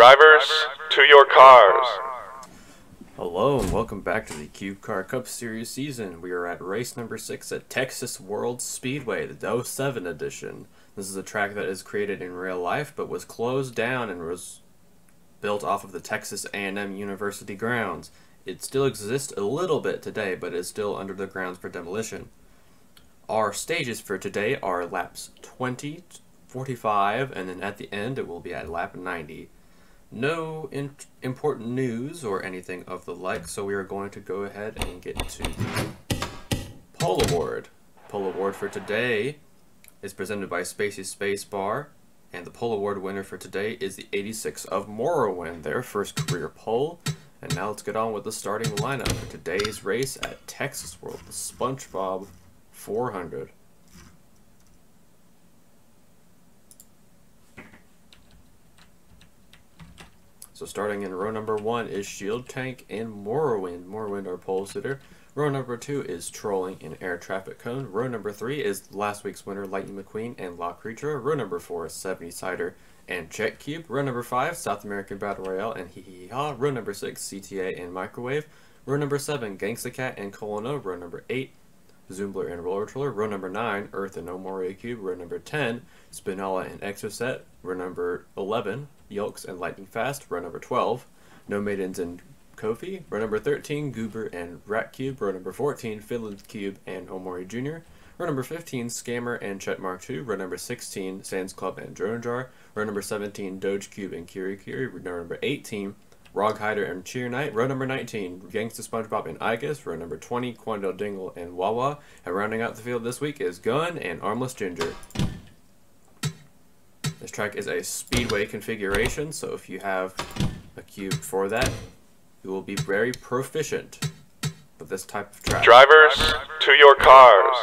Drivers, to your cars. Hello and welcome back to the Cube Car Cup Series season. We are at race number 6 at Texas World Speedway, the 07 edition. This is a track that is created in real life but was closed down and was built off of the Texas A&M University grounds. It still exists a little bit today, but is still under the grounds for demolition. Our stages for today are laps 20, 45, and then at the end it will be at lap 90. No important news or anything of the like, so we are going to go ahead and get to the pole award. Pole award for today is presented by Spacey Spacebar, and the pole award winner for today is the 86 of Morrowind, their first career pole. And now let's get on with the starting lineup for today's race at Texas World, the Spunchbob 400. So starting in row number 1 is Shield Tank and Morrowind. Morrowind, our pole sitter. Row number 2 is Trolling and Air Traffic Cone. Row number 3 is last week's winner, Lightning McQueen and La Creature. Row number 4 is 70 Cider and Check Cube. Row number 5, South American Battle Royale and Hee Hee Ha. Row number 6, CTA and Microwave. Row number 7, Gangsta Cat and Colano. Row number 8, Zoombler and Roller Troller. Row number 9, Earth and Omori Cube. Row number 10, Spinella and Exoset. Row number 11, Yolks and Lightning Fast. Row number 12, No Maidens and Kofi. Row number 13, Goober and Rat Cube. Row number 14, Finland Cube and Omori Jr. Row number 15, Scammer and Chet Mark II. Row number 16, Sands Club and Drone Jar. Row number 17, Doge Cube and Kiri Kiri. Row number 18, Rog Hider and Cheer Knight. Row number 19, Gangsta Spunchbob and Igus. Row number 20, Quandale Dingle and Wawa. And rounding out the field this week is Gun and Armless Ginger. This track is a Speedway configuration, so if you have a cube for that, you will be very proficient with this type of track. Drivers, to your cars.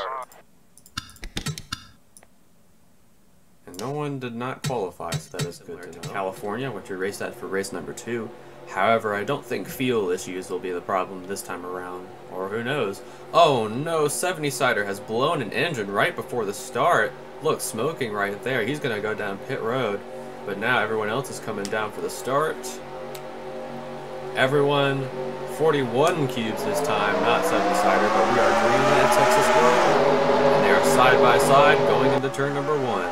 And no one did not qualify, so that is good to know. California, which we raced at for race number 2. However, I don't think fuel issues will be the problem this time around, or who knows. Oh no, 70 Cider has blown an engine right before the start. Look, smoking right there. He's going to go down pit road. But now everyone else is coming down for the start. Everyone, 41 cubes this time, not 70 Cider, but we are green at Texas World. And they are side by side going into turn number 1.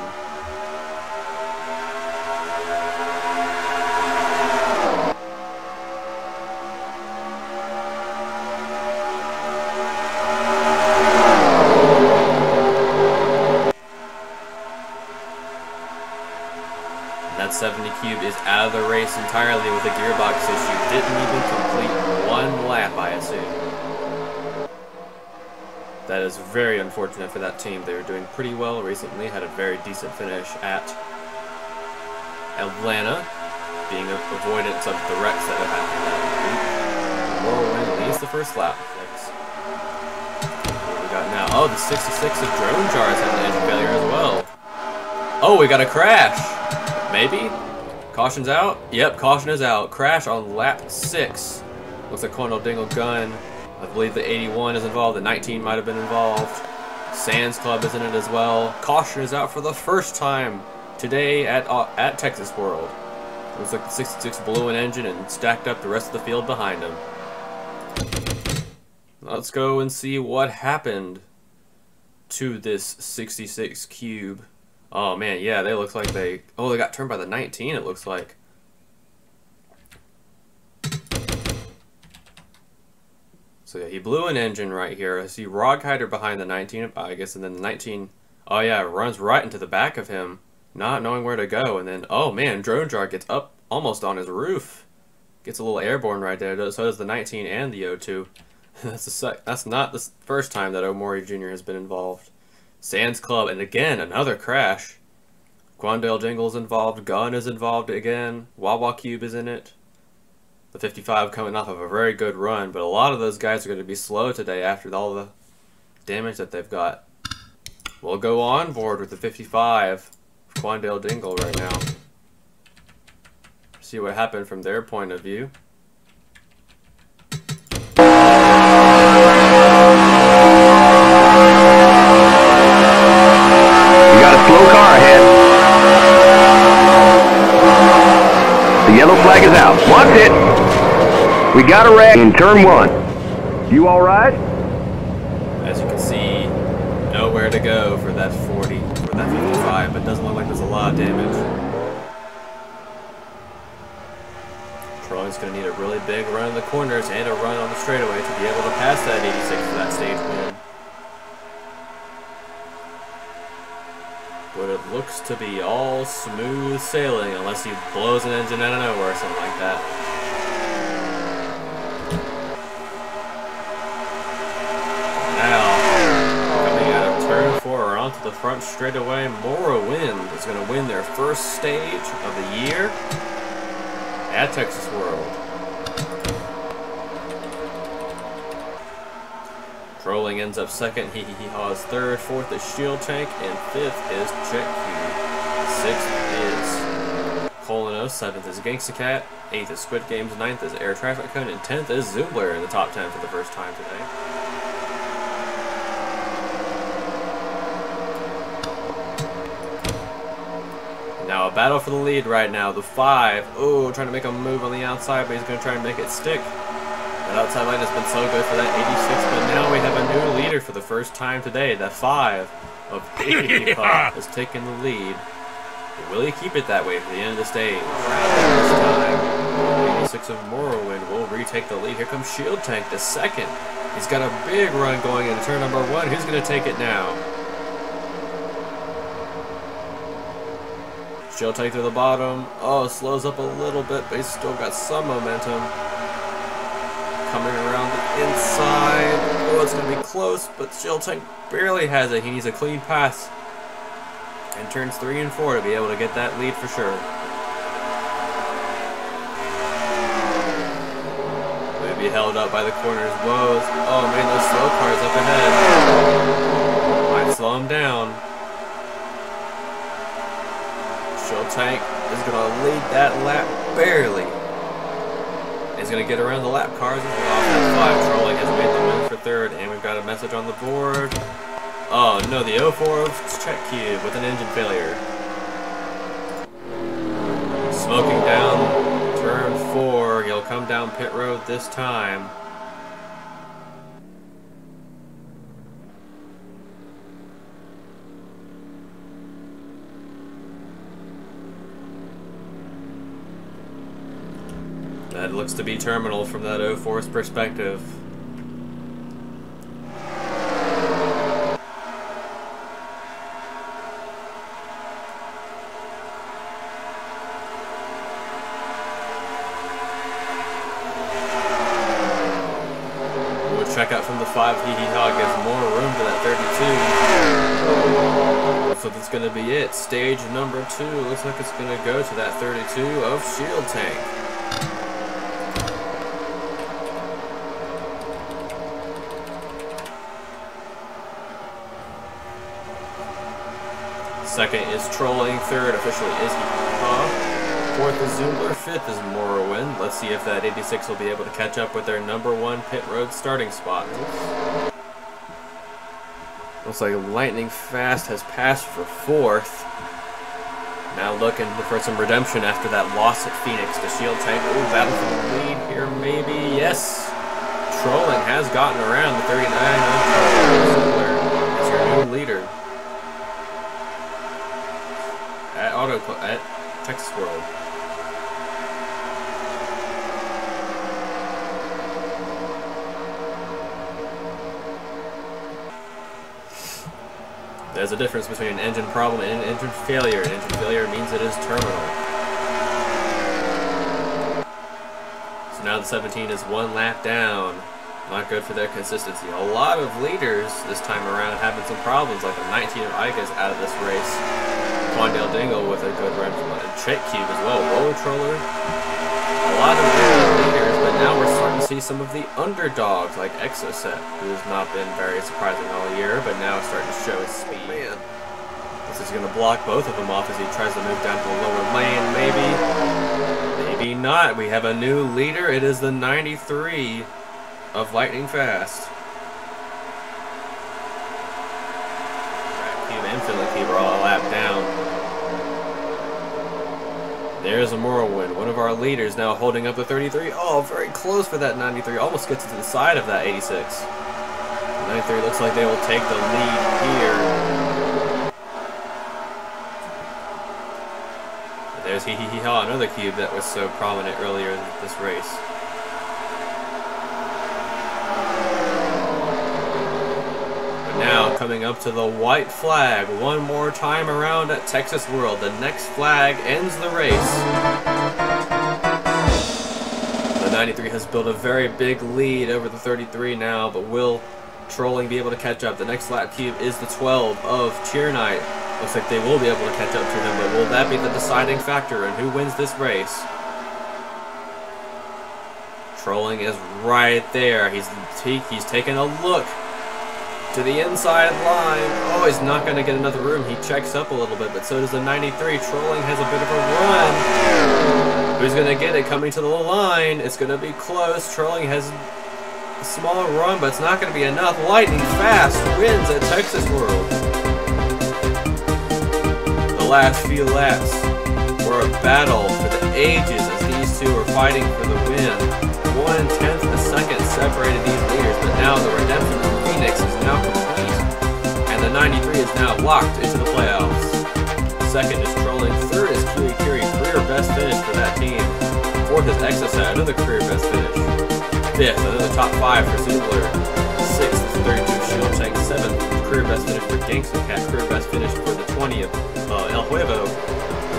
That 70 cube is out of the race entirely with a gearbox issue. Didn't even complete one lap, I assume. That is very unfortunate for that team. They were doing pretty well recently, had a very decent finish at Atlanta, being an avoidance of the wrecks that have happened that week. Morrowind leads the first lap. What we got now? Oh, the 66 of Drone Jars had an engine failure as well. Oh, we got a crash. Maybe? Caution's out? Yep, caution is out. Crash on lap 6. Looks like Quandale Dingle Gun. I believe the 81 is involved. The 19 might have been involved. Sands Club is in it as well. Caution is out for the first time today at Texas World. Looks like the 66 blew an engine and stacked up the rest of the field behind him. Let's go and see what happened to this 66 cube. Oh man, yeah, they look like they got turned by the 19, it looks like. So yeah, he blew an engine right here. I see Rog Hider behind the 19, I guess, and then the 19, oh yeah, runs right into the back of him, not knowing where to go, and then, oh man, Drone Jar gets up almost on his roof. Gets a little airborne right there, so does the 19 and the O2. That's not the first time that Omori Jr. has been involved. Sands Club, and again, another crash. Quandale Dingle's involved, Gun is involved again, Wawa Cube is in it. The 55 coming off of a very good run, but a lot of those guys are going to be slow today after all the damage that they've got. We'll go on board with the 55 of Quandale Dingle right now. See what happened from their point of view. Yellow We got a wreck in turn 1. You all right? As you can see, nowhere to go for that 40, for that 55, but it doesn't look like there's a lot of damage. Trolling's going to need a really big run in the corners and a run on the straightaway to be able to pass that 86 for that stage win. But it looks to be all smooth sailing unless he blows an engine out of nowhere or something like that. Now, coming out of turn 4 or onto the front straightaway, Morrowind is going to win their first stage of the year at Texas World. Trolling ends up second, he haws third, fourth is Shield Tank, and fifth is Check Cube. Sixth is Colino, seventh is Gangsta Cat, eighth is Squid Games, ninth is Air Traffic Cone, and 10th is Zoobler in the top 10 for the first time today. Now a battle for the lead right now. The 5, oh, trying to make a move on the outside, but he's going to try and make it stick. That outside line has been so good for that 86, but now we have a new leader for the first time today. That 5 of Pop has taken the lead. But will he keep it that way for the end of the stage? This time, 86 of Morrowind will retake the lead. Here comes Shield Tank, the second. He's got a big run going into turn number 1. Who's going to take it now? Shield Tank to the bottom. Oh, slows up a little bit, but he's still got some momentum. Coming around the inside. Oh, it's going to be close, but Shield Tank barely has it. He needs a clean pass. And turns 3 and 4 to be able to get that lead for sure. Maybe held up by the corner's woes. Oh man, those slow cars up ahead might slow him down. Shield Tank is going to lead that lap barely. He's going to get around the lap cars. That 5 Trolling has made the win for third, and we've got a message on the board. Oh no, the 04 of Check Cube with an engine failure. Smoking down turn 4. He'll come down pit road this time. That looks to be terminal from that 04's perspective. We'll check out from the 5 Hee-Hee-Ha, gives more room to that 32. So that's going to be it. Stage number 2 looks like it's going to go to that 32 of Shield Tank. Second is Trolling, third officially is Hee-Hee-Ha, fourth is Zoobler, fifth is Morrowind. Let's see if that 86 will be able to catch up with their number 1 pit road starting spot. Looks like Lightning Fast has passed for 4th. Now looking for some redemption after that loss at Phoenix to Shield Tank. Ooh, battle for the lead here maybe, yes! Trolling has gotten around the 39 of Zoobler. It's your new leader. At Texas World. There's a difference between an engine problem and an engine failure. An engine failure means it is terminal. So now the 17 is 1 lap down. Not good for their consistency. A lot of leaders this time around having some problems, like the 19 of Ica's out of this race. Quandale Dingle with a good run from a Check Cube as well. Roller Troller. A lot of leaders, but now we're starting to see some of the underdogs like Exoset, who has not been very surprising all year, but now starting to show his speed. Man. This is going to block both of them off as he tries to move down to the lower lane, maybe. Maybe not. We have a new leader. It is the 93 of Lightning Fast. Cube and Philly Cube are all a lap down. There's a Morrowind, one of our leaders now holding up the 33. Oh, very close for that 93. Almost gets to the side of that 86. 93 looks like they will take the lead here. There's Hee Hee Hee Ha, another cube that was so prominent earlier in this race. But now coming up to the white flag one more time around at Texas World. The next flag ends the race. The 93 has built a very big lead over the 33 now, but will Trolling be able to catch up? The next lap cube is the 12 of Cheer Night. Looks like they will be able to catch up to them, but will that be the deciding factor in who wins this race? Trolling is right there. He's taking a look to the inside line. Oh, he's not going to get another room. He checks up a little bit, but so does the 93. Trolling has a bit of a run. Who's going to get it? Coming to the line. It's going to be close. Trolling has a small run, but it's not going to be enough. Lightning Fast wins at Texas World. The last few laps were a battle for the ages as these two are fighting for the win. 1/10 of a second separated these leaders, but now the redemption from Phoenix is now complete, and the 93 is now locked into the playoffs. Second is Trolling. Third is Kiri Kiri, career best finish for that team. Fourth is Exocet, another career best finish. Fifth, another top 5 for Zoobler. Sixth is 32 Shield Tank. Seventh, career best finish for Gangsta Cat. Career best finish for the 20 of El Huevo.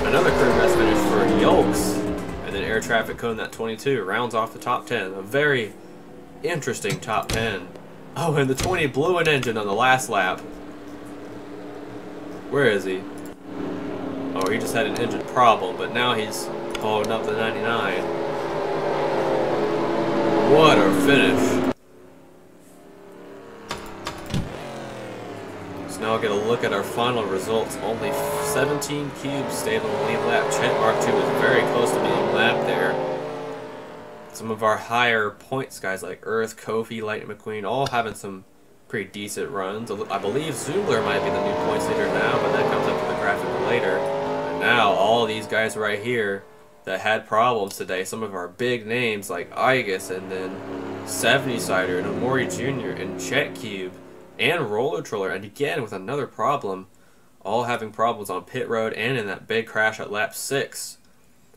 Another career best finish for Yolks. And then Air Traffic Cone, that 22, rounds off the top 10. A very interesting top 10. Oh, and the 20 blew an engine on the last lap. Where is he? Oh, he just had an engine problem, but now he's holding up the 99. What a finish. So now I'll get a look at our final results. Only 17 cubes stayed on the lead lap. Chet Mark II was very close to being lapped there. Some of our higher points guys like Earth, Kofi, Lightning McQueen, all having some pretty decent runs. I believe Zoobler might be the new points leader now, but that comes up with the graphic later. And now all these guys right here that had problems today, some of our big names like Igus and then 70-Sider and Omori Jr. and Chet Cube and Roller Troller, and again with another problem, all having problems on pit road and in that big crash at lap 6.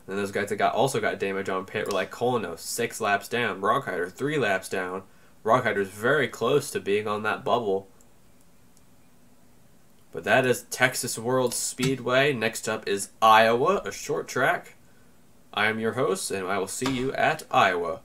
And those guys that also got damage on pit were like Kolno, 6 laps down, Rockhider 3 laps down. Rockhider's very close to being on that bubble. But that is Texas World Speedway. Next up is Iowa, a short track. I am your host, and I will see you at Iowa.